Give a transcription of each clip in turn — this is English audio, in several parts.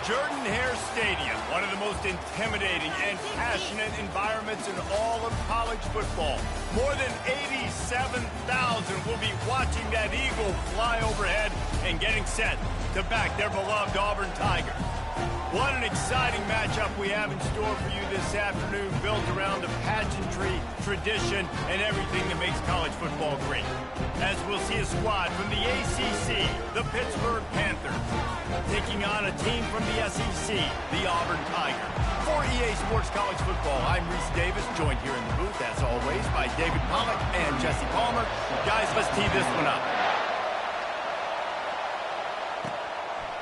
Jordan-Hare Stadium, one of the most intimidating and passionate environments in all of college football. More than 87,000 will be watching that Eagle fly overhead and getting set to back their beloved Auburn Tigers. What an exciting matchup we have in store for you this afternoon, built around the pageantry, tradition, and everything that makes college football great. As we'll see a squad from the ACC, the Pittsburgh Panthers, taking on a team from the SEC, the Auburn Tigers. For EA Sports College Football, I'm Reese Davis, joined here in the booth, as always, by David Pollack and Jesse Palmer. Guys, let's tee this one up.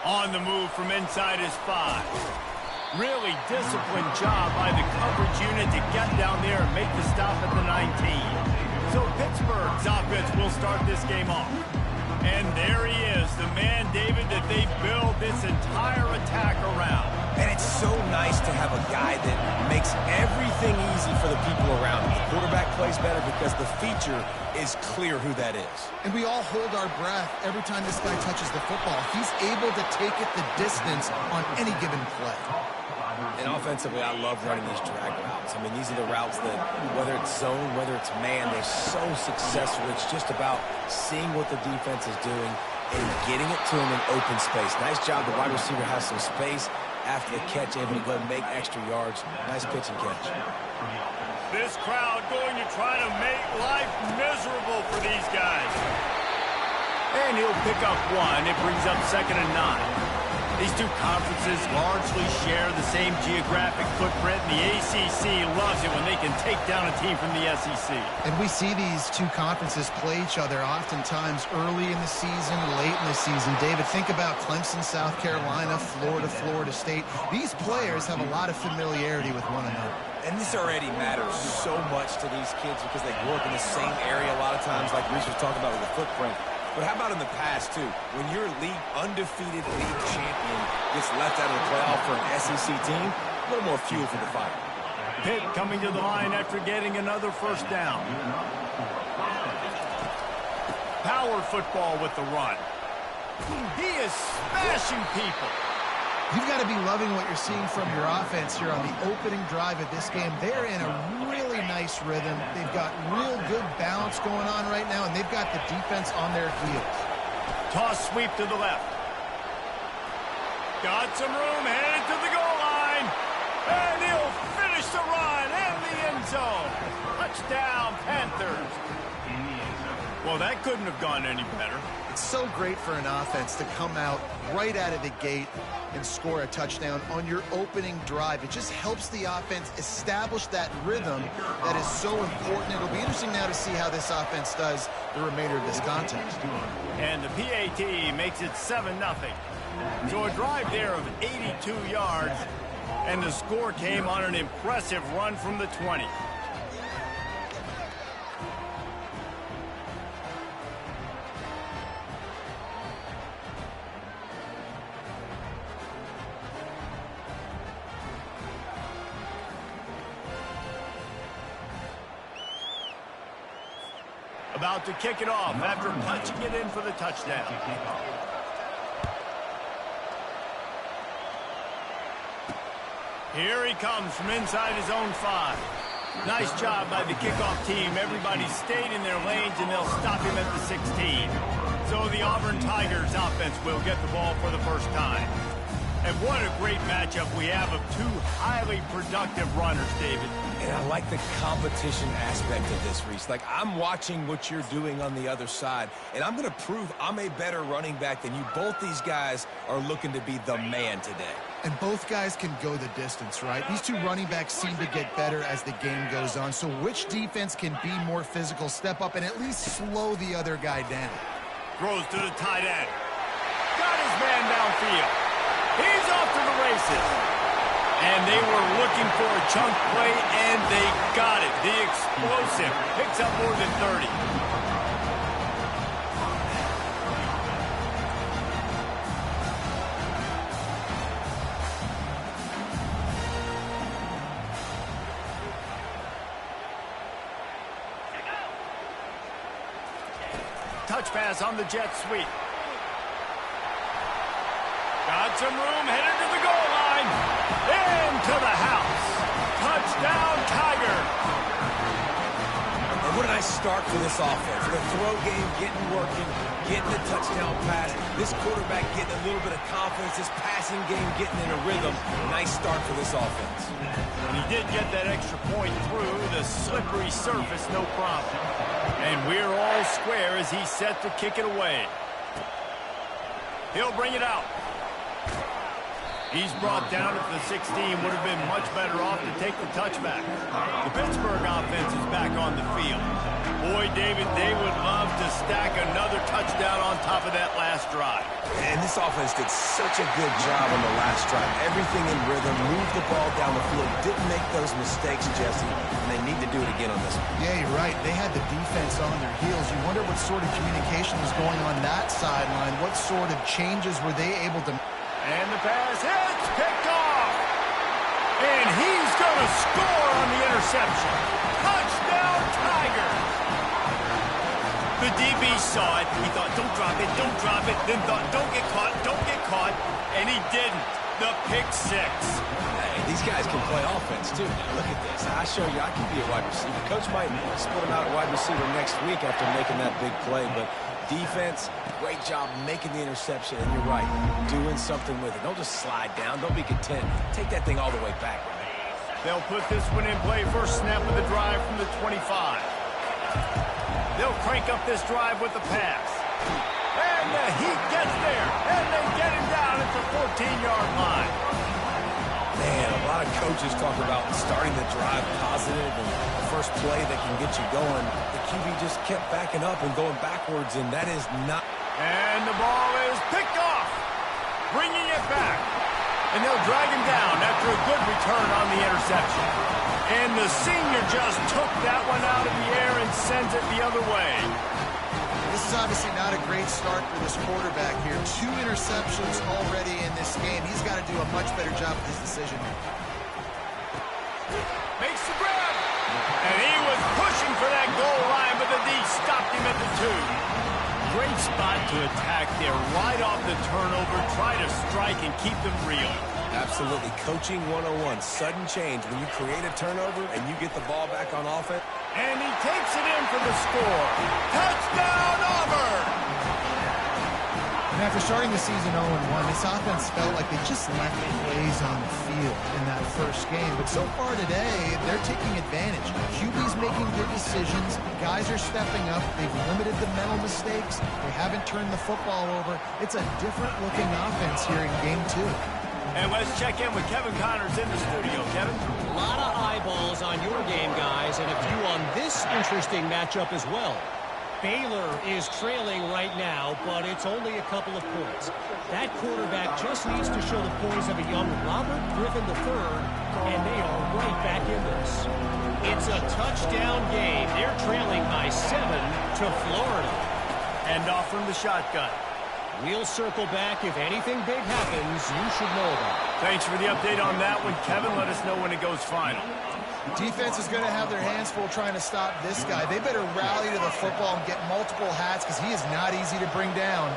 On the move from inside his 5. Really disciplined job by the coverage unit to get down there and make the stop at the 19. So Pittsburgh's offense will start this game off. And there he is, the man, David, that they build this entire attack around. And it's so nice to have a guy that makes everything easy for the people around him. The quarterback plays better because the feature is clear who that is. And we all hold our breath every time this guy touches the football. He's able to take it the distance on any given play. And offensively, I love running these drag routes. I mean, these are the routes that, whether it's zone, whether it's man, they're so successful. It's just about seeing what the defense is doing and getting it to him in open space. Nice job. The wide receiver has some space after the catch, able to go make extra yards. Nice pitch and catch. This crowd going to try to make life miserable for these guys. And he'll pick up one. It brings up 2nd and 9. These two conferences largely share the same geographic footprint, and the ACC loves it when they can take down a team from the SEC. And we see these two conferences play each other oftentimes early in the season, late in the season. David, think about Clemson, South Carolina, Florida, Florida State. These players have a lot of familiarity with one another. And this already matters so much to these kids because they grew up in the same area a lot of times, like Reese was talking about with the footprint. But how about in the past, too? When your undefeated league champion gets left out of the playoff for an SEC team, a little more fuel for the fire. Pitt coming to the line after getting another first down. Power football with the run. He is smashing people. You've got to be loving what you're seeing from your offense here on the opening drive of this game. They're in a really nice rhythm. They've got real good balance going on right now, and they've got the defense on their heels. Toss sweep to the left. Got some room, headed to the goal line. And he'll finish the run in the end zone. Touchdown, Panthers. Well, that couldn't have gone any better. It's so great for an offense to come out right out of the gate and score a touchdown on your opening drive. It just helps the offense establish that rhythm that is so important. It'll be interesting now to see how this offense does the remainder of this contest. And the PAT makes it 7-0. So a drive there of 82 yards, and the score came on an impressive run from the 20. About to kick it off after punching it in for the touchdown. Here he comes from inside his own 5. Nice job by the kickoff team. Everybody stayed in their lanes, and they'll stop him at the 16. So the Auburn Tigers offense will get the ball for the first time. And what a great matchup we have of two highly productive runners, David. And I like the competition aspect of this, Reese. Like, I'm watching what you're doing on the other side, and I'm going to prove I'm a better running back than you. Both these guys are looking to be the man today. And both guys can go the distance, right? These two running backs seem to get better as the game goes on. So which defense can be more physical, step up, and at least slow the other guy down? Throws to the tight end. Got his man downfield. He's off to the races. And they were looking for a chunk play, and they got it. The explosive picks up more than 30. Touch pass on the jet sweep. Got some room, headed to the goal line. Into the house. Touchdown, Tiger. And what a nice start for this offense. The throw game getting working, getting the touchdown pass. This quarterback getting a little bit of confidence. This passing game getting in a rhythm. Nice start for this offense. And he did get that extra point through the slippery surface, no problem. And we're all square as he's set to kick it away. He'll bring it out. He's brought down at the 16. Would have been much better off to take the touchback. The Pittsburgh offense is back on the field. Boy, David, they would love to stack another touchdown on top of that last drive. And this offense did such a good job on the last drive. Everything in rhythm, moved the ball down the field, didn't make those mistakes, Jesse, and they need to do it again on this one. Yeah, you're right. They had the defense on their heels. You wonder what sort of communication was going on that sideline. What sort of changes were they able to... And the pass hits, picked off. And he's going to score on the interception. Touchdown, Tigers. The DB saw it. He thought, don't drop it, don't drop it. Then thought, don't get caught. And he didn't. The pick six. Hey, these guys can play offense, too. Now, look at this. I show you I can be a wide receiver. Coach might split him out at wide receiver next week after making that big play, but defense, great job making the interception, and you're right, doing something with it. Don't just slide down. Don't be content. Take that thing all the way back, right? They'll put this one in play. First snap of the drive from the 25. They'll crank up this drive with the pass. And he gets there, and they get him down at the 14-yard line. Man, a lot of coaches talk about starting the drive positive and the first play that can get you going. The QB just kept backing up and going backwards, and that is not... And the ball is picked off, bringing it back. And they'll drag him down after a good return on the interception. And the senior just took that one out of the air and sends it the other way. This is obviously not a great start for this quarterback here. 2 interceptions already in this game. He's got to do a much better job of his decision. Makes the grab. And he was pushing for that goal line, but the D stopped him at the 2. Great spot to attack there. Right off the turnover, try to strike and keep them real. Absolutely. Coaching 101. Sudden change. When you create a turnover and you get the ball back on offense. And he takes it in for the score. Touchdown, Auburn! And after starting the season 0-1, this offense felt like they just left plays on the field in that first game. But so far today, they're taking advantage. QB's making good decisions. Guys are stepping up. They've limited the mental mistakes. They haven't turned the football over. It's a different-looking offense here in Game 2. And let's check in with Kevin Connors in the studio. Kevin? A lot of eyeballs on your game, guys, and a few on this interesting matchup as well. Baylor is trailing right now, but it's only a couple of points. That quarterback just needs to show the poise of a young Robert Griffin III, and they are right back in this. It's a touchdown game. They're trailing by 7 to Florida. And off from the shotgun. We'll circle back. If anything big happens, you should know about it. Thanks for the update on that one, Kevin. Let us know when it goes final. Defense is going to have their hands full trying to stop this guy. They better rally to the football and get multiple hats because he is not easy to bring down.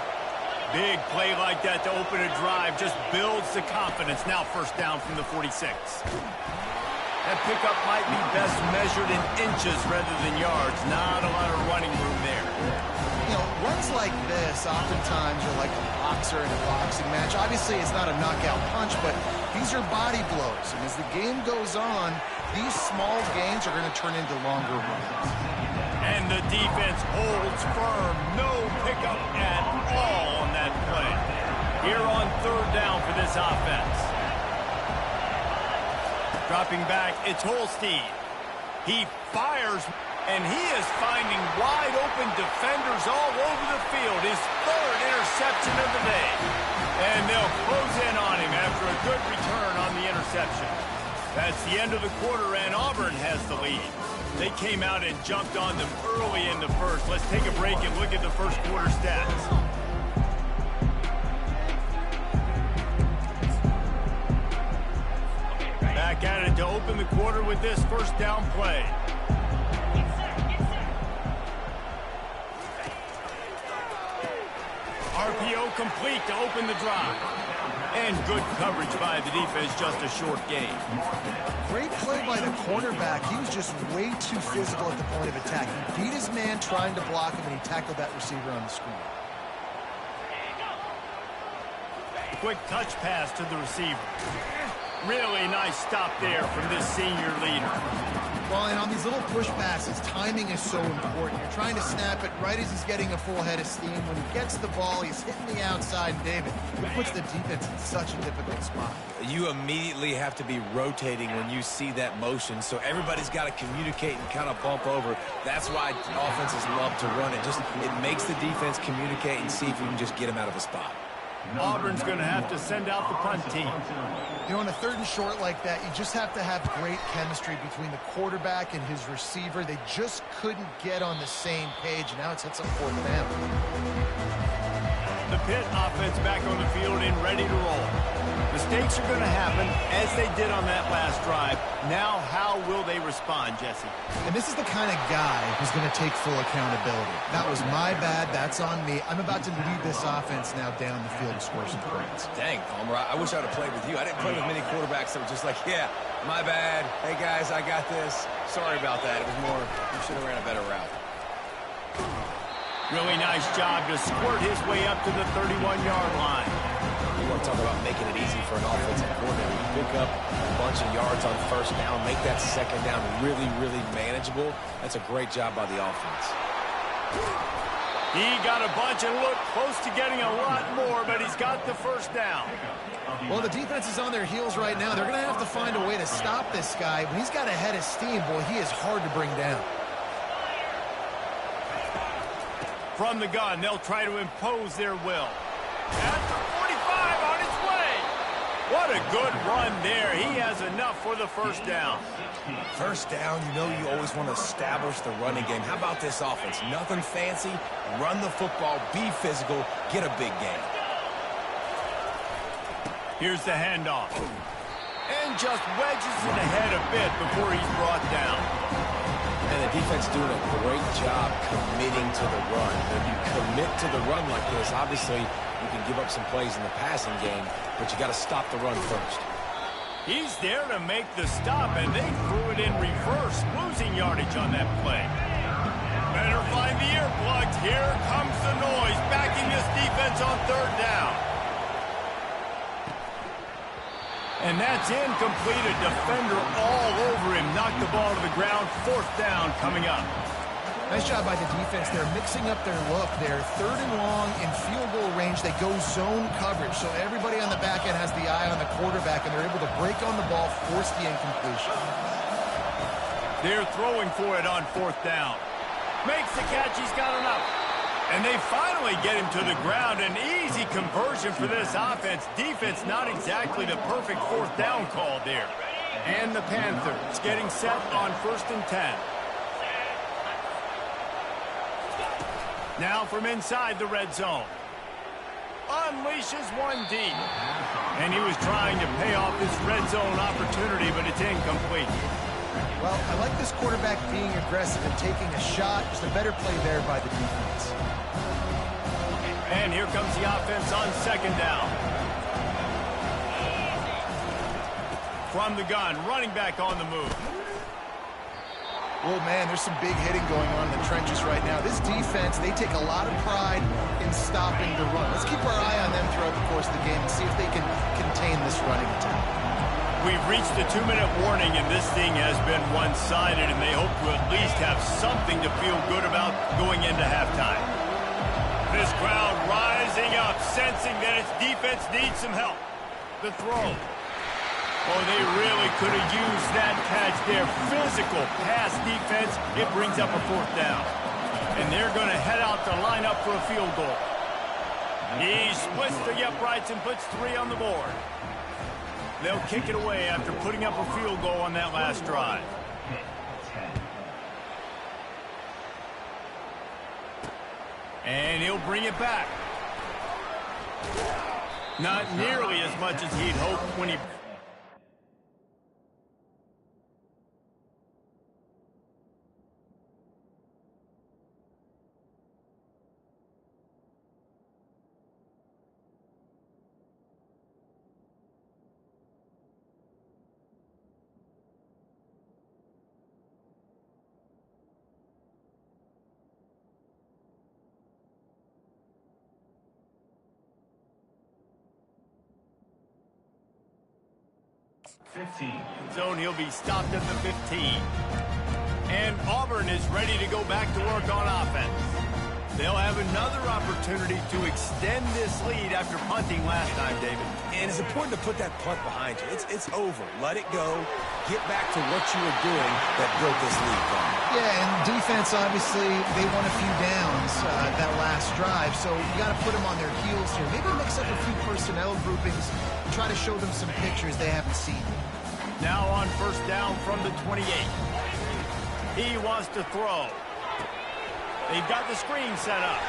Big play like that to open a drive just builds the confidence. Now first down from the 46. That pickup might be best measured in inches rather than yards. Not a lot of running room there. You know, runs like this oftentimes are like a boxer in a boxing match. Obviously, it's not a knockout punch, but these are body blows. And as the game goes on, these small gains are going to turn into longer runs. And the defense holds firm. No pickup at all on that play. Here on third down for this offense. Dropping back, it's Holstein. He fires, and he is finding wide-open defenders all over the field. His 3rd interception of the day. And they'll close in on him after a good return on the interception. That's the end of the quarter, and Auburn has the lead. They came out and jumped on them early in the first. Let's take a break and look at the first quarter stats. Back at it to open the quarter with this first down play. RPO complete to open the drive. And good coverage by the defense, just a short gain. Great play by the cornerback. He was just way too physical at the point of attack. He beat his man trying to block him, and he tackled that receiver on the screen. Quick touch pass to the receiver. Really nice stop there from this senior leader. Well, and on these little push passes, timing is so important. You're trying to snap it right as he's getting a full head of steam. When he gets the ball, he's hitting the outside, and David, it puts the defense in such a difficult spot. You immediately have to be rotating when you see that motion, so everybody's got to communicate and kind of bump over. That's why offenses love to run it. It makes the defense communicate and see if you can just get him out of a spot. Auburn's going to have to send out the punt team. You know, on a 3rd and short like that, you just have to have great chemistry between the quarterback and his receiver. They just couldn't get on the same page. Now it's hits up 4th down. The Pitt offense back on the field and ready to roll. Mistakes are going to happen, as they did on that last drive. Now, how will they respond, Jesse? And this is the kind of guy who's going to take full accountability. That was my bad. That's on me. I'm about to lead this offense now down the field and score some points. Dang, Palmer, I wish I would have played with you. I didn't play with many quarterbacks that were just like, yeah, my bad. Hey, guys, I got this. Sorry about that. It was more, you should have ran a better route. Really nice job to squirt his way up to the 31-yard line. You want to talk about making it easy for an offensive coordinator. You pick up a bunch of yards on 1st down, make that 2nd down really, really manageable. That's a great job by the offense. He got a bunch and looked close to getting a lot more, but he's got the 1st down. Well, the defense is on their heels right now. They're going to have to find a way to stop this guy. When he's got a head of steam, boy, he is hard to bring down. From the gun, they'll try to impose their will. At the 45 on its way. What a good run there. He has enough for the 1st down. 1st down, you know you always want to establish the running game. How about this offense? Nothing fancy. Run the football, be physical, get a big gain. Here's the handoff. And just wedges it ahead a bit before he's brought down. And the defense doing a great job committing to the run. When you commit to the run like this, obviously you can give up some plays in the passing game, but you got to stop the run first. He's there to make the stop, and they threw it in reverse, losing yardage on that play. Better find the earplugs. Here comes the noise, backing this defense on 3rd down. And that's incomplete. A defender all over him. Knocked the ball to the ground. 4th down coming up. Nice job by the defense. They're mixing up their look. They're 3rd and long in field goal range. They go zone coverage. So everybody on the back end has the eye on the quarterback, and they're able to break on the ball, force the incompletion. They're throwing for it on 4th down. Makes the catch. He's got enough. And they finally get him to the ground. An easy conversion for this offense. Defense not exactly the perfect 4th down call there. And the Panthers getting set on 1st and 10. Now from inside the red zone. Unleashes one deep. And he was trying to pay off this red zone opportunity, but it's incomplete. Well, I like this quarterback being aggressive and taking a shot. Just a better play there by the defense. And here comes the offense on 2nd down. From the gun, running back on the move. Oh, man, there's some big hitting going on in the trenches right now. This defense, they take a lot of pride in stopping the run. Let's keep our eye on them throughout the course of the game and see if they can contain this running attack. We've reached the 2-minute warning, and this thing has been one-sided, and they hope to at least have something to feel good about going into halftime. This crowd rising up, sensing that its defense needs some help. The throw. Oh, they really could have used that catch there. Physical pass defense. It brings up a 4th down. And they're going to head out to line up for a field goal. He splits the uprights and puts 3 on the board. They'll kick it away after putting up a field goal on that last drive. And he'll bring it back. Not nearly as much as he'd hoped when he... Zone, he'll be stopped at the 15. And Auburn is ready to go back to work on offense. They'll have another opportunity to extend this lead after punting last time, David. And it's important to put that punt behind you. It's over. Let it go. Get back to what you were doing that built this lead. Yeah, and defense, obviously, they won a few downs that last drive, so you got to put them on their heels here. Maybe mix up a few personnel groupings, try to show them some pictures they haven't seen. Now on first down from the 28. He wants to throw. They've got the screen set up.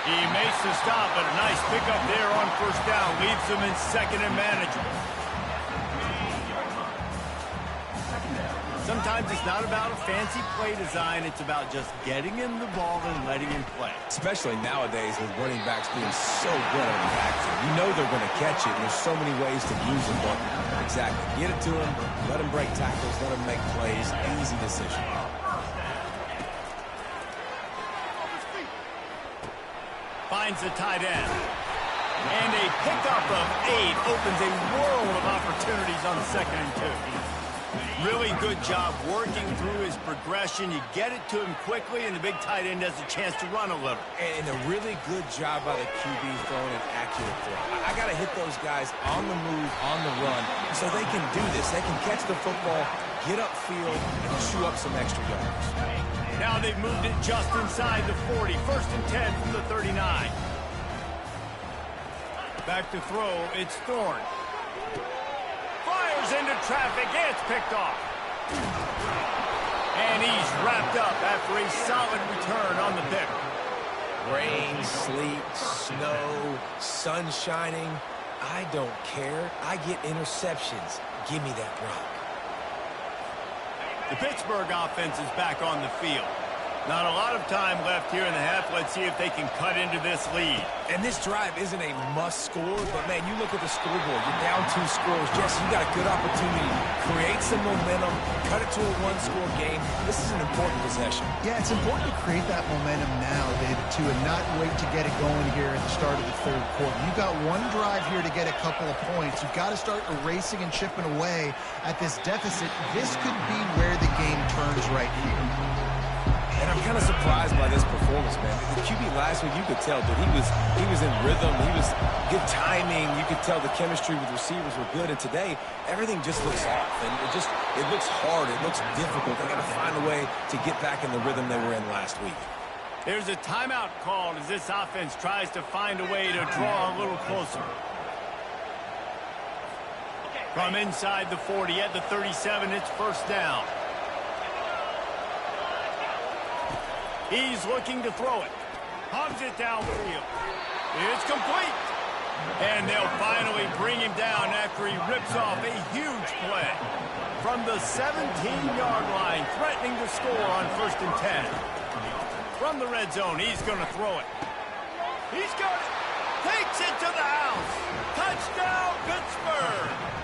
He makes the stop, but a nice pickup there on first down. Leaves them in second and manageable. Sometimes it's not about a fancy play design. It's about just getting him the ball and letting him play. Especially nowadays with running backs being so good on the backfield. You know they're going to catch it. There's so many ways to use them, but exactly. Get it to him. Let him break tackles. Let him make plays. Easy decision. Finds the tight end. And a pickup of 8 opens a world of opportunities on 2nd and 2. Really good job working through his progression. You get it to him quickly, and the big tight end has a chance to run a little. And a really good job by the QB throwing an accurate throw. I got to hit those guys on the move, on the run, so they can do this. They can catch the football, get upfield, and chew up some extra yards. Now they've moved it just inside the 40. 1st and 10 from the 39. Back to throw. It's Thorne. Fires into traffic. It's picked off. And he's wrapped up after a solid return on the pick. Rain, sleet, snow, sun shining. I don't care. I get interceptions. Give me that rock. The Pittsburgh offense is back on the field. Not a lot of time left here in the half. Let's see if they can cut into this lead. And this drive isn't a must score, but, man, you look at the scoreboard. You're down 2 scores. Jesse, you got a good opportunity to create some momentum, cut it to a 1-score game. This is an important possession. Yeah, it's important to create that momentum now, David, too, and not wait to get it going here at the start of the 3rd quarter. You've got one drive here to get a couple of points. You've got to start erasing and chipping away at this deficit. This could be where the game turns right here. And I'm kind of surprised by this performance, man. The QB last week, you could tell, dude, he was in rhythm. He was good timing. You could tell the chemistry with receivers were good. And today, everything just looks off. And it looks hard. It looks difficult. They got to find a way to get back in the rhythm they were in last week. There's a timeout called as this offense tries to find a way to draw a little closer. From inside the 40 at the 37, it's first down. He's looking to throw it. Hogs it downfield. It's complete. And they'll finally bring him down after he rips off a huge play. From the 17-yard line, threatening to score on 1st and 10. From the red zone, he's going to throw it. He's got it. Takes it to the house. Touchdown, Pittsburgh.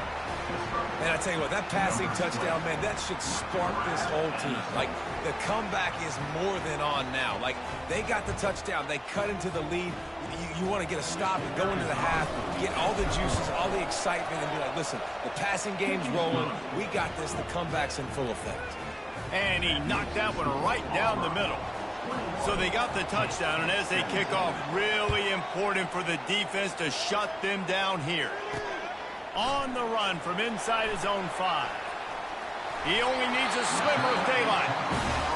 And I tell you what, that passing touchdown, man, that should spark this whole team. Like, the comeback is more than on now. Like, they got the touchdown. They cut into the lead. You want to get a stop and go into the half, get all the juices, all the excitement, and be like, listen, the passing game's rolling. We got this. The comeback's in full effect. And he knocked that one right down the middle. So they got the touchdown, and as they kick off, really important for the defense to shut them down here. On the run from inside his own 5. He only needs a sliver of daylight.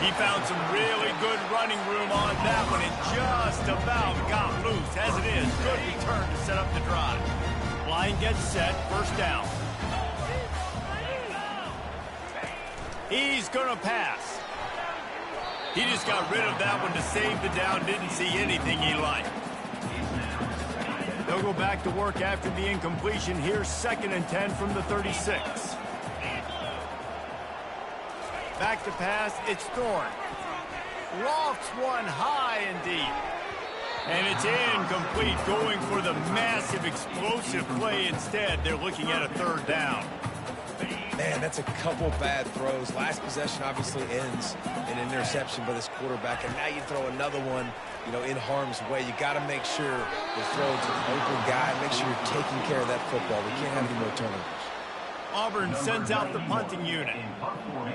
He found some really good running room on that one and just about got loose. As it is, good return to set up the drive. Line gets set, first down. He's going to pass. He just got rid of that one to save the down. Didn't see anything he liked. They'll go back to work after the incompletion. Here's 2nd and 10 from the 36. Back to pass, it's Thorne. Lofts one high and deep. And it's incomplete, going for the massive explosive play instead. They're looking at a 3rd down. Man, that's a couple bad throws. Last possession obviously ends in an interception by this quarterback, and now you throw another one, you know, in harm's way. You got to make sure you throw it to the open guy. Make sure you're taking care of that football. We can't have any more turnovers. Auburn sends out the punting unit.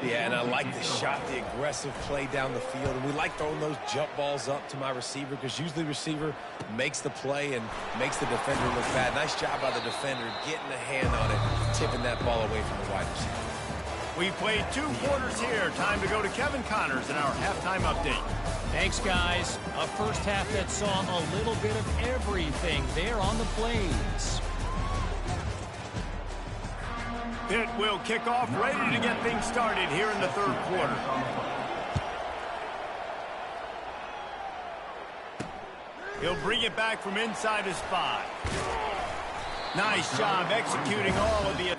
Yeah, and I like the shot, the aggressive play down the field. And we like throwing those jump balls up to my receiver because usually the receiver makes the play and makes the defender look bad. Nice job by the defender getting a hand on it, tipping that ball away from the wide receiver. We played 2 quarters here. Time to go to Kevin Connors in our halftime update. Thanks, guys. A first half that saw a little bit of everything there on the Plains. Pitt will kick off, ready to get things started here in the 3rd quarter. He'll bring it back from inside his 5. Nice job executing all of the...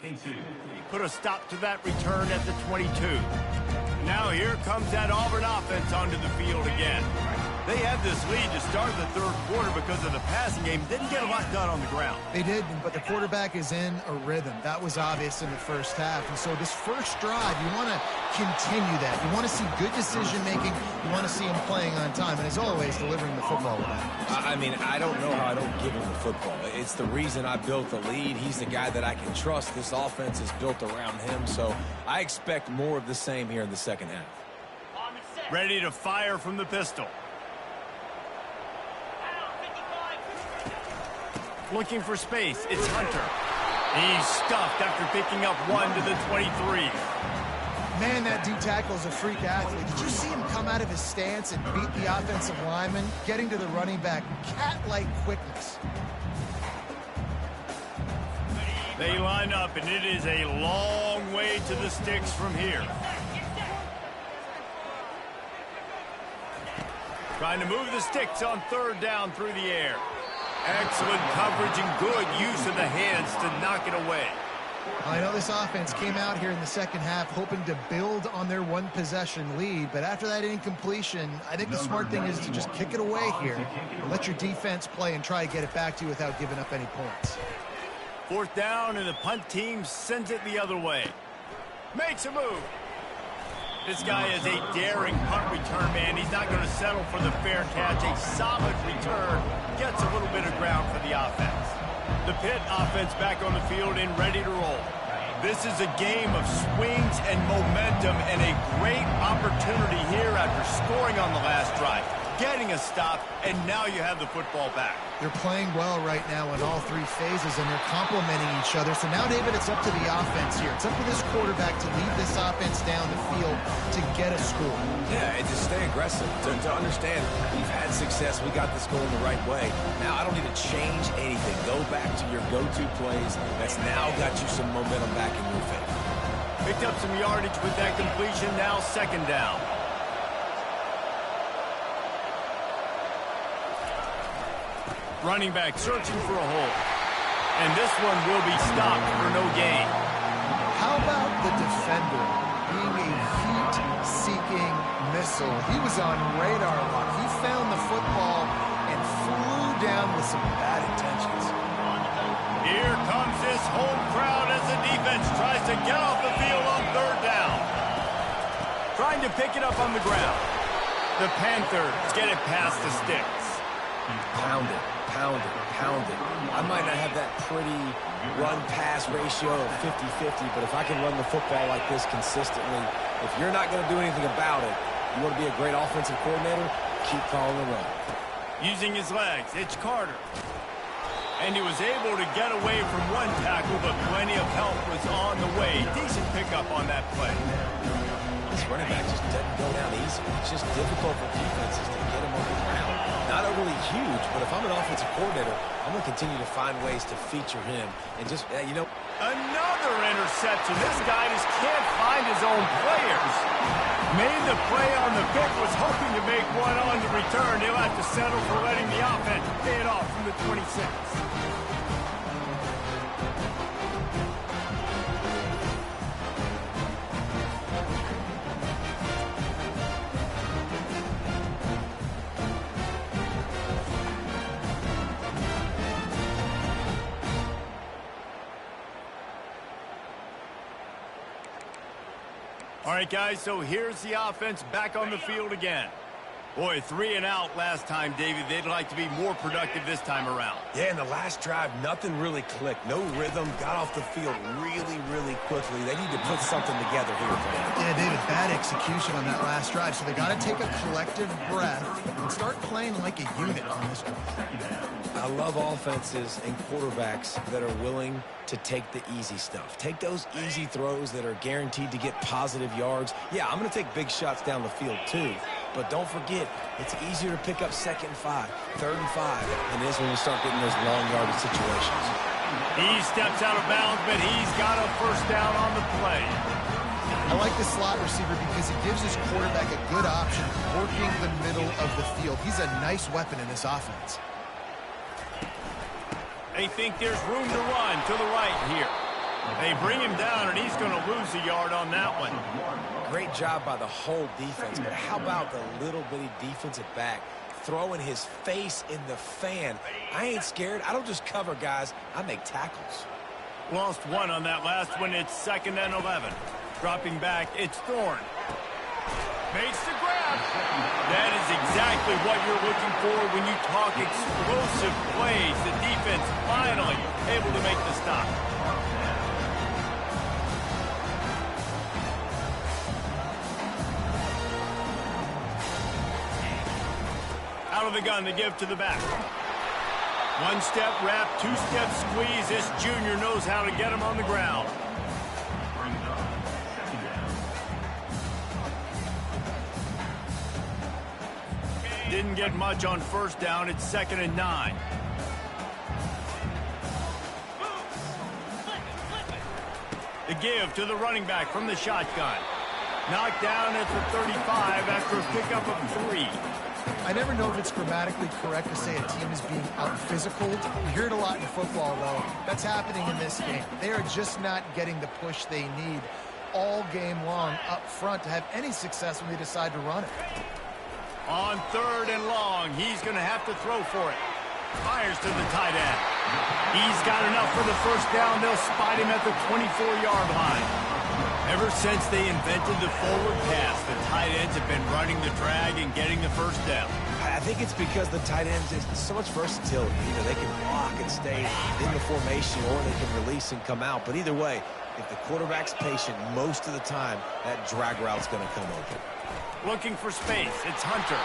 He put a stop to that return at the 22. Now here comes that Auburn offense onto the field again. They had this lead to start the third quarter because of the passing game. Didn't get a lot done on the ground. They did, but the quarterback is in a rhythm. That was obvious in the first half. And so this first drive, you want to continue that. You want to see good decision-making. You want to see him playing on time. And as always, delivering the football with that. I mean, I don't know how I don't give him the football. It's the reason I built the lead. He's the guy that I can trust. This offense is built around him. So I expect more of the same here in the second half. Ready to fire from the pistol. Looking for space. It's Hunter. He's stuffed after picking up one to the 23. Man, that D tackle is a freak athlete. Did you see him come out of his stance and beat the offensive lineman, getting to the running back? Cat-like quickness. They line up, and it is a long way to the sticks from here. Trying to move the sticks on third down through the air. Excellent coverage and good use of the hands to knock it away. I know this offense came out here in the second half hoping to build on their one-possession lead, but after that incompletion, I think the smart thing is to just kick it away here and let your defense play and try to get it back to you without giving up any points. Fourth down, and the punt team sends it the other way. Makes a move. This guy is a daring punt return man. He's not going to settle for the fair catch. A solid return gets a little bit of ground for the offense. The Pitt offense back on the field and ready to roll. This is a game of swings and momentum and a great opportunity here after scoring on the last drive, getting a stop, and now you have the football back. They're playing well right now in all three phases, and they're complementing each other. So now, David, it's up to the offense here. It's up to this quarterback to lead this offense down the field to get a score. Yeah, and to stay aggressive, to understand we've had success, we got this going the right way. Now I don't need to change anything. Go back to your go-to plays. That's now got you some momentum back in your favor. Picked up some yardage with that completion, now second down. Running back searching for a hole. And this one will be stopped for no gain. How about the defender being a heat-seeking missile? He was on radar lock. He found the football and flew down with some bad intentions. Here comes this home crowd as the defense tries to get off the field on third down. Trying to pick it up on the ground. The Panthers get it past the sticks. Pound it. Pound it, pound it. I might not have that pretty run-pass ratio of 50-50, but if I can run the football like this consistently, if you're not going to do anything about it, you want to be a great offensive coordinator, keep calling the run. Using his legs, it's Carter. And he was able to get away from one tackle, but plenty of help was on the way. Decent pickup on that play. This running back just doesn't go down easy. It's just difficult for defenses to get him on the ground. Not overly huge, but if I'm an offensive coordinator, I'm going to continue to find ways to feature him. And just, you know. Another interception. This guy just can't find his own players. Made the play on the pick, was hoping to make one on the return. He'll have to settle for letting the offense pay it off from the 26. All right, guys, so here's the offense back on the field again. Boy, 3 and out last time, David. They'd like to be more productive this time around. Yeah, in the last drive, nothing really clicked. No rhythm, got off the field really, really quickly. They need to put something together here. Yeah, David, bad execution on that last drive. So they got to take a collective breath and start playing like a unit on this one. I love offenses and quarterbacks that are willing to take the easy stuff. Take those easy throws that are guaranteed to get positive yards. Yeah, I'm going to take big shots down the field too. But don't forget, it's easier to pick up 2nd and 5, 3rd and 5 than it is when you start getting those long yardage situations. He steps out of bounds, but he's got a first down on the play. I like the slot receiver because it gives his quarterback a good option working the middle of the field. He's a nice weapon in this offense. They think there's room to run to the right here. They bring him down, and he's going to lose a yard on that one. Great job by the whole defense, but how about the little bitty defensive back throwing his face in the fan? I ain't scared. I don't just cover guys. I make tackles. Lost one on that last one. It's 2nd and 11. Dropping back, it's Thorne. Makes the grab. That is exactly what you're looking for when you talk explosive plays. The defense finally able to make the stop. Out of the gun to give to the back. One-step wrap, two-step squeeze. This junior knows how to get him on the ground. Didn't get much on 1st down. It's 2nd and 9. The give to the running back from the shotgun. Knocked down at the 35 after a pickup of 3. I never know if it's grammatically correct to say a team is being out-physical. You hear it a lot in football, though. That's happening in this game. They are just not getting the push they need all game long up front to have any success when they decide to run it. On 3rd and long, he's going to have to throw for it. Fires to the tight end. He's got enough for the 1st down. They'll spot him at the 24-yard line. Ever since they invented the forward pass, the tight ends have been running the drag and getting the 1st down. I think it's because the tight ends is so much versatility. You know, they can block and stay in the formation, or they can release and come out. But either way, if the quarterback's patient most of the time, that drag route's going to come open. Looking for space, it's Hunter.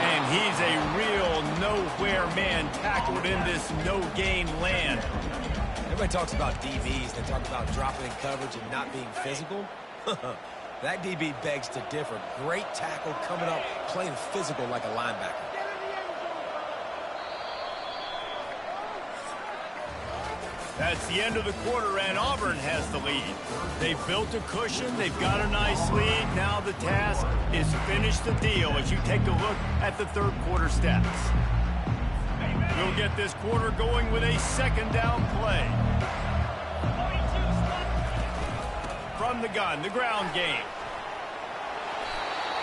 And he's a real nowhere man tackled in this no-gain land. Everybody talks about DBs. They talk about dropping in coverage and not being physical. That DB begs to differ. Great tackle coming up, playing physical like a linebacker. That's the end of the quarter, and Auburn has the lead. They've built a cushion. They've got a nice lead. Now the task is finish the deal as you take a look at the 3rd quarter stats. We'll get this quarter going with a 2nd down play. From the gun, the ground game.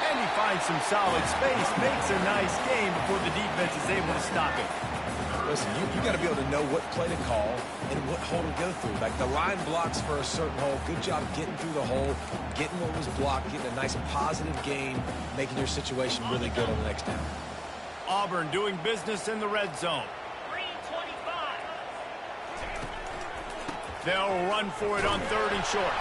And he finds some solid space, makes a nice game before the defense is able to stop him. Listen, you got to be able to know what play to call and what hole to go through. Like the line blocks for a certain hole. Good job getting through the hole, getting what was blocked, getting a nice positive gain, making your situation really good on the next down. Auburn doing business in the red zone. They'll run for it on 3rd and short.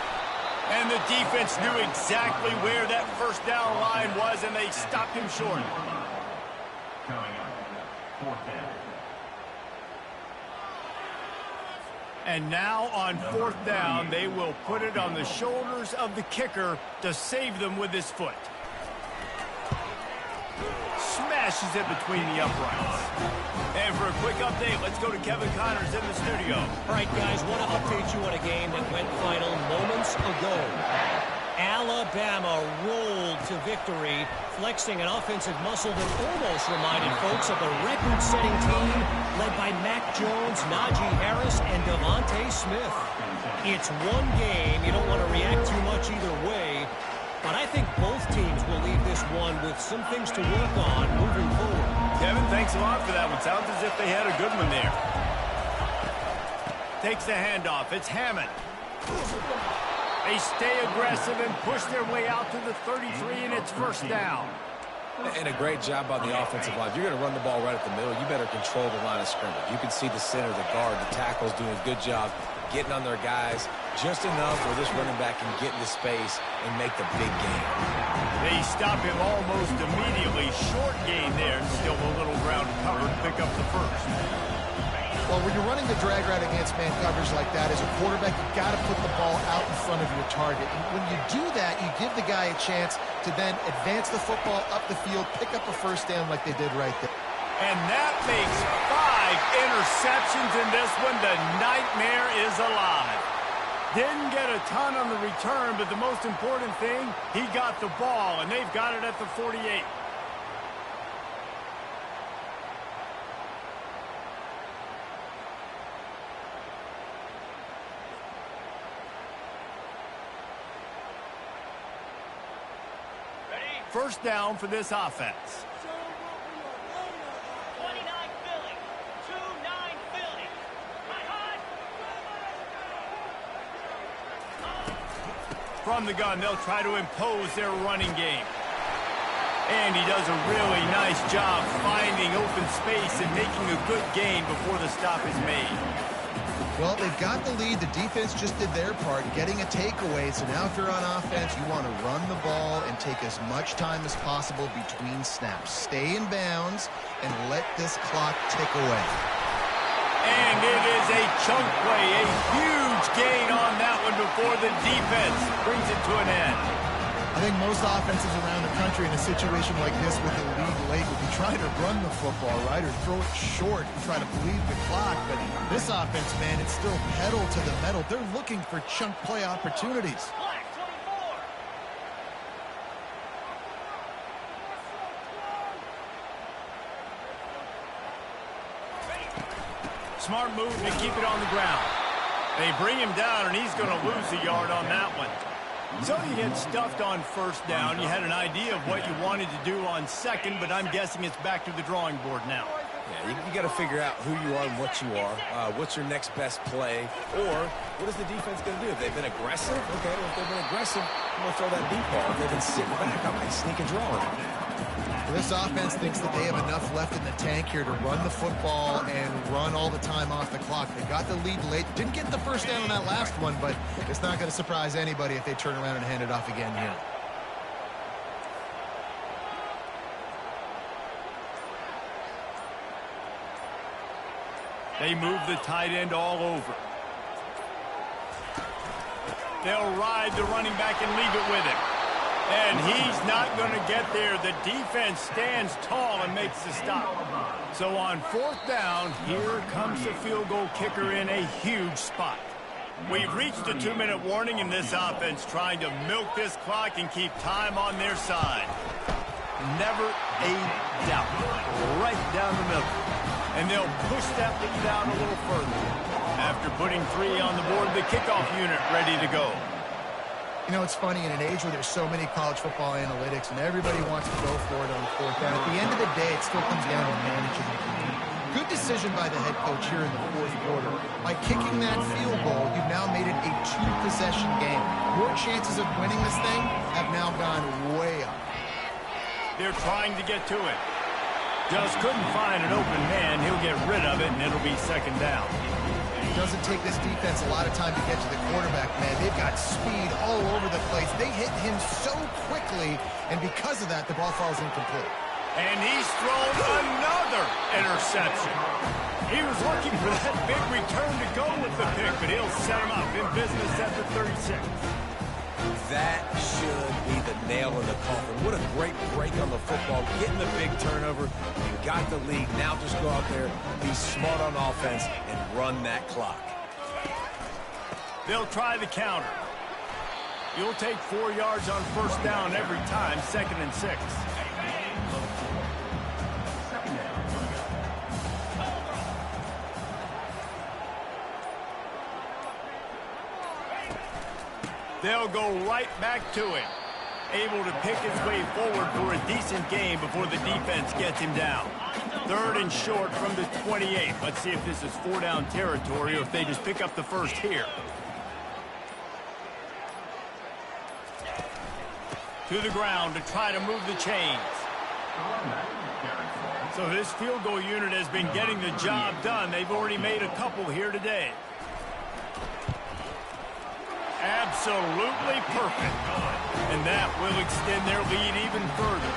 And the defense knew exactly where that 1st down line was, and they stopped him short. And now on 4th down, they will put it on the shoulders of the kicker to save them with his foot. Smashes it between the uprights. And for a quick update, let's go to Kevin Connors in the studio. All right, guys, want to update you on a game that went final moments ago. Alabama rolled to victory, flexing an offensive muscle that almost reminded folks of the record-setting team led by Mac Jones, Najee Harris, and Devontae Smith. It's one game. You don't want to react too much either way, but I think both teams will leave this one with some things to work on moving forward. Kevin, thanks a lot for that one. Sounds as if they had a good one there. Takes the handoff. It's Hammond. They stay aggressive and push their way out to the 33, and it's 1st down. And a great job by the offensive line. If you're going to run the ball right at the middle, you better control the line of scrimmage. You can see the center, the guard, the tackles doing a good job getting on their guys just enough where this running back can get into space and make the big game. They stop him almost immediately. Short gain there, and still a little ground covered. Pick up the 1st. Well, when you're running the drag route against man coverage like that, as a quarterback, you've got to put the ball out in front of your target. And when you do that, you give the guy a chance to then advance the football up the field, pick up a 1st down like they did right there. And that makes 5 interceptions in this one. The nightmare is alive. Didn't get a ton on the return, but the most important thing, he got the ball, and they've got it at the 48. first down for this offense. 29 Philly. 2-9 Philly. From the gun, they'll try to impose their running game. And he does a really nice job finding open space and making a good gain before the stop is made. Well, they've got the lead. The defense just did their part, getting a takeaway. So now if you're on offense, you want to run the ball and take as much time as possible between snaps. Stay in bounds and let this clock tick away. And it is a chunk play, a huge gain on that one before the defense brings it to an end. I think most offenses around the country in a situation like this with the lead late would be trying to run the football, right, or throw it short and try to bleed the clock. But this offense, man, it's still pedal to the metal. They're looking for chunk play opportunities. Black 24. Smart move to keep it on the ground. They bring him down, and he's going to lose a yard on that one. So you get stuffed on first down. You had an idea of what you wanted to do on second, but I'm guessing it's back to the drawing board now. Yeah, you got to figure out who you are and what you are. What's your next best play? Or what is the defense going to do? If they've been aggressive, okay, well, if they've been aggressive, I'm going to throw that deep ball. If they've been sitting back, I might sneak a draw on them. This offense thinks that they have enough left in the tank here to run the football and run all the time off the clock. They got the lead late. Didn't get the first down on that last one, but it's not going to surprise anybody if they turn around and hand it off again here. They move the tight end all over. They'll ride the running back and leave it with him. And he's not going to get there. The defense stands tall and makes the stop. So on fourth down, here comes the field goal kicker in a huge spot. We've reached the 2-minute warning in this offense, trying to milk this clock and keep time on their side. Never a doubt. Right down the middle. And they'll push that lead out a little further. After putting 3 on the board, the kickoff unit ready to go. You know, it's funny, in an age where there's so many college football analytics and everybody wants to go for it on fourth down, at the end of the day, it still comes down to managing the game. Good decision by the head coach here in the fourth quarter. By kicking that field goal, you've now made it a 2-possession game. Your chances of winning this thing have now gone way up. They're trying to get to it. Just couldn't find an open man. He'll get rid of it, and it'll be second down. It doesn't take this defense a lot of time to get to the quarterback, man. They've got speed all over the place. They hit him so quickly, and because of that, the ball falls incomplete. And he's thrown another interception. He was looking for that big return to go with the pick, but he'll set him up in business at the 36. That should be the nail in the coffin. What a great break on the football. Getting the big turnover. You got the lead. Now just go out there, be smart on offense, and run that clock. They'll try the counter. You'll take 4 yards on first down every time, 2nd and 6. They'll go right back to him. Able to pick his way forward for a decent game before the defense gets him down. 3rd and short from the 28. Let's see if this is 4-down territory or if they just pick up the first here. To the ground to try to move the chains. So this field goal unit has been getting the job done. They've already made a couple here today. Absolutely perfect. And that will extend their lead even further.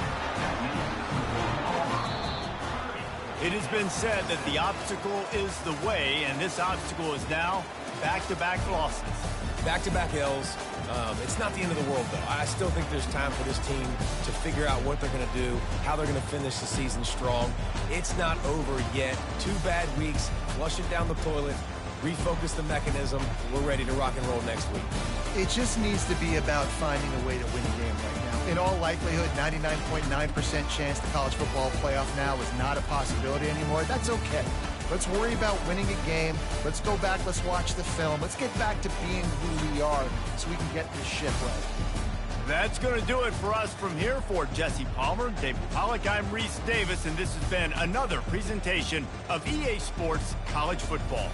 It has been said that the obstacle is the way, and this obstacle is now back-to-back losses. Back-to-back L's. It's not the end of the world, though. I still think there's time for this team to figure out what they're going to do, how they're going to finish the season strong. It's not over yet. 2 bad weeks. Flush it down the toilet. Refocus the mechanism. We're ready to rock and roll next week. It just needs to be about finding a way to win a game right now. In all likelihood, 99.9% chance the college football playoff now is not a possibility anymore. That's okay. Let's worry about winning a game. Let's go back. Let's watch the film. Let's get back to being who we are so we can get this ship right. That's going to do it for us from here. For Jesse Palmer, David Pollack, I'm Reese Davis, and this has been another presentation of EA Sports College Football.